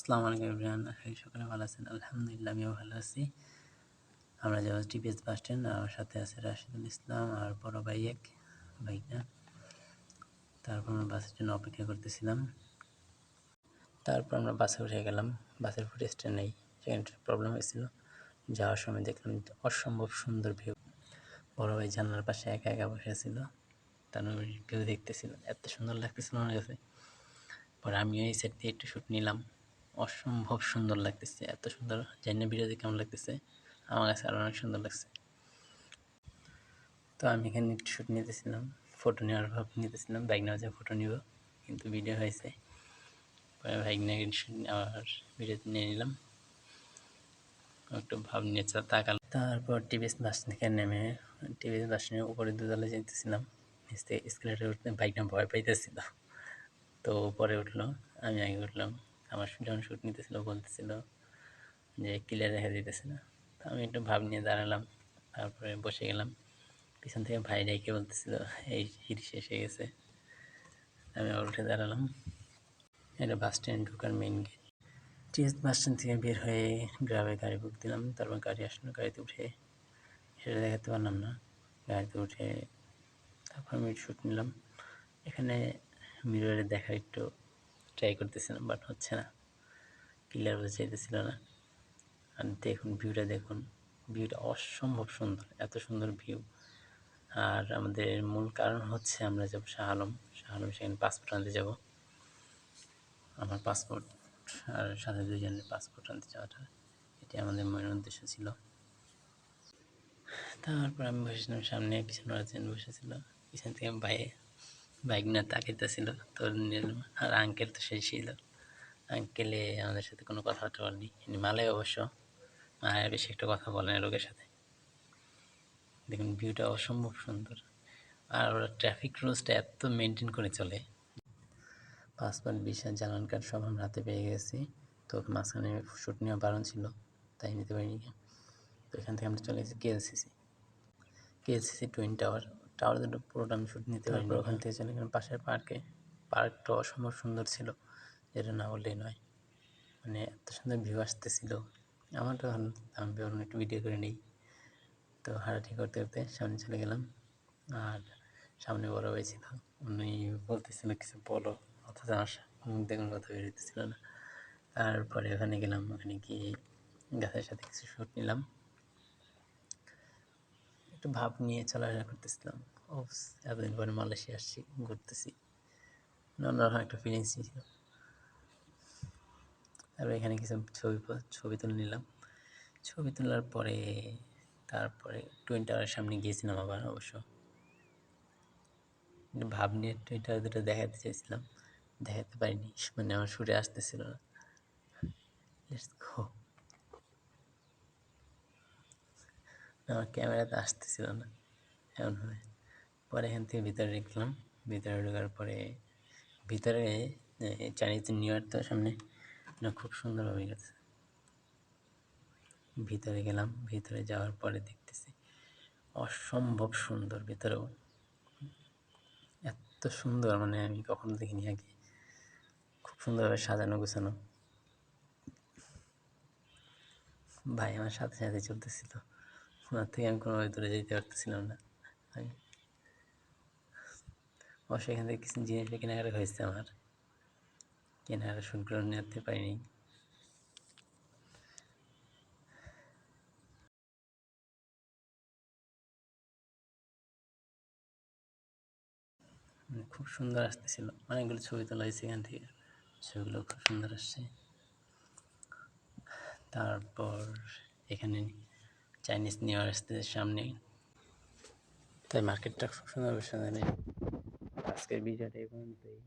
আসসালামু আলাইকুম এভরিওয়ান, আশা করি সকলে ভালো আছেন। আলহামদুলিল্লাহ আমিও ভালো আছি। আমরা যাবো টিপিএস বাস স্ট্যান্ড, আমার সাথে আছে রাশিদুল ইসলাম আর বড় ভাই এক ভাইটা। তারপর আমরা বাসের জন্য অপেক্ষা করতেছিলাম। তারপর আমরা বাসে উঠে গেলাম। বাসের ফুটেজটা নেই, সেখানে প্রবলেম হয়েছিল। যাওয়ার সময় দেখলাম অসম্ভব সুন্দর ভিউ। বড় ভাই জানলার পাশে একা একা বসেছিল, তার ভিউ দেখতেছিল, এত সুন্দর লাগতেছিল আমার কাছে। পরে আমিও এই সেট দিয়ে একটু শ্যুট নিলাম। অসম্ভব সুন্দর লাগতেছে, এত সুন্দর। জানি না ভিডিওতে কেমন লাগতেছে, আমার কাছে আরও অনেক সুন্দর লাগছে। তো আমি এখানে একটু শ্যুট নিতেছিলাম, ফটো নেওয়ার ভাব নিতেছিলাম, বাইক নেওয়া যায় ফটো নিব, কিন্তু ভিডিও হয়েছে। পরে বাইক নিয়ে শ্যুট নেওয়ার ভিডিও নিয়ে নিলাম, একটু ভাব নিয়ে তাকাল। তারপর টিভিএস বাস থেকে নেমে টিভিএস বাস নিয়ে উপরে দুতলা যেতেছিলাম। নিচ থেকে স্কেলেটার উঠতে বাইকটা ভয় পাইতেছিল, তো উপরে উঠলো, আমি আগে উঠলাম। আমার যখন শ্যুট নিতেছিল বলতেছিল যে ক্লিয়ার দেখা দিতেছে না, তো আমি একটু ভাব নিয়ে দাঁড়ালাম। তারপরে বসে গেলাম। পিছন থেকে ভাই ডাইকে বলতেছিল এই হিট শেষ হয়ে গেছে। আমি আবার উঠে দাঁড়ালাম। এটা বাস স্ট্যান্ড ঢোকার main gate. TS bus stand থেকে বের হয়ে গ্রামে গাড়ি বুক দিলাম। তারপর গাড়ি আসলো, গাড়িতে উঠে সেটা দেখাতে পারলাম না। গাড়িতে উঠে তারপর আমি শ্যুট নিলাম। এখানে মিররে দেখা একটু ট্রাই করতেছিলাম, বাট হচ্ছে না, ক্লিয়ার বোঝা চাইতেছিল না। আর দেখুন ভিউটা, দেখুন ভিউটা অসম্ভব সুন্দর, এত সুন্দর ভিউ। আর আমাদের মূল কারণ হচ্ছে আমরা যাব শাহ আলম। সেখানে পাসপোর্ট আনতে যাব, আমার পাসপোর্ট আর সাথে দুজনের পাসপোর্ট আনতে যাওয়াটা, এটি আমাদের মূল উদ্দেশ্য ছিল। তারপর আমি বসেছিলাম সামনে, পিছনে আরেকজন বসেছিল। পিছন থেকে বাইক না তাকাইতেছিল, তো নিলাম। আর আঙ্কেল তো সেই ছিল, আঙ্কেলে আমাদের সাথে কোনো কথাবার্তা বলেনি। মালয় অবশ্য, মায়ের বেশি একটা কথা বলে না লোকের সাথে। দেখুন ভিউটা অসম্ভব সুন্দর। আর ওরা ট্রাফিক রুলসটা এত মেনটেন করে চলে। পাসপোর্ট, ভিসা, জ্বালানি কার্ড সব আমরা হাতে পেয়ে গেছি। তো মাঝখানে শ্যুট নেওয়া বারণ ছিল, তাই নিতে পারিনি। তো এখান থেকে আমরা চলে গেছি কেএলসিসি টুইন টাওয়ার দুটো পুরোটা আমি শ্যুট নিতে পারি। ওখান থেকে চলে গেলাম পাশের পার্কটা অসম্ভব সুন্দর ছিল, যেটা না বললেই নয়। মানে এত সুন্দর ভিউ আসতেছিল, আমার তো আমি ভাবলাম একটু ভিডিও করে নিই। তো হাঁটাহাঁটি করতে করতে সামনে চলে গেলাম। আর সামনে বড় ভাই ছিল, উনি বলতেছিল কিছু বলো, অথচ আমার মুখ দিয়ে কোনো কথা বেরোতেছিল না। তারপরে ওখানে গেলাম, ওখানে গিয়ে গাছের সাথে কিছু শ্যুট নিলাম। একটু ভাব নিয়ে চলাফেরা করতেছিলাম। ও, এতদিন পরে মালয়েশিয়া আসছি, ঘুরতেছি, অন্যরকম একটা ফিলিংস ছিল। তারপরে এখানে কিছু ছবি তুলে নিলাম। ছবি তোলার পরে তারপরে টুইন টাওয়ারের সামনে গিয়েছিলাম আবার। অবশ্য ভাব নিয়ে টুইন টাওয়ার দুটো দেখাতে চাইছিলাম, দেখাতে পারিনি, মানে আমার শুটে আসতেছিল না। লেটস গো, আমার ক্যামেরাতে আসতেছিল না এমন হয়। পরে এখান থেকে ভিতরে ঢুকলাম। ভিতরে ঢোকার পরে ভিতরে চাইনিজ নিউ ইয়ার তো সামনে, খুব সুন্দরভাবে গেছে। ভিতরে গেলাম, ভিতরে যাওয়ার পরে দেখতেছি অসম্ভব সুন্দর। ভিতরেও এত সুন্দর, মানে আমি কখনো দেখিনি আগে। খুব সুন্দরভাবে সাজানো গোছানো। ভাই আমার সাথে সাথে চলতেছিল, ওনার থেকে আমি কোনো ভিতরে যেতে পারতেছিলাম না। অবশ্যই এখান থেকে কিছু জিনিস কেনাকাটা হয়েছে আমার, কেনাকাটা শুটগুলো নিতে পারিনি। খুব সুন্দর আসতেছিল, অনেকগুলো ছবি তোলা হয়েছে এখান থেকে, ছবিগুলো খুব সুন্দর আসছে। তারপর এখানে চাইনিজ নিউ ইয়ার আসতে সামনে, তাই মার্কেটটা খুব সুন্দরভাবে সাজানো। আজকের ভিডিওটা এই পর্যন্তই।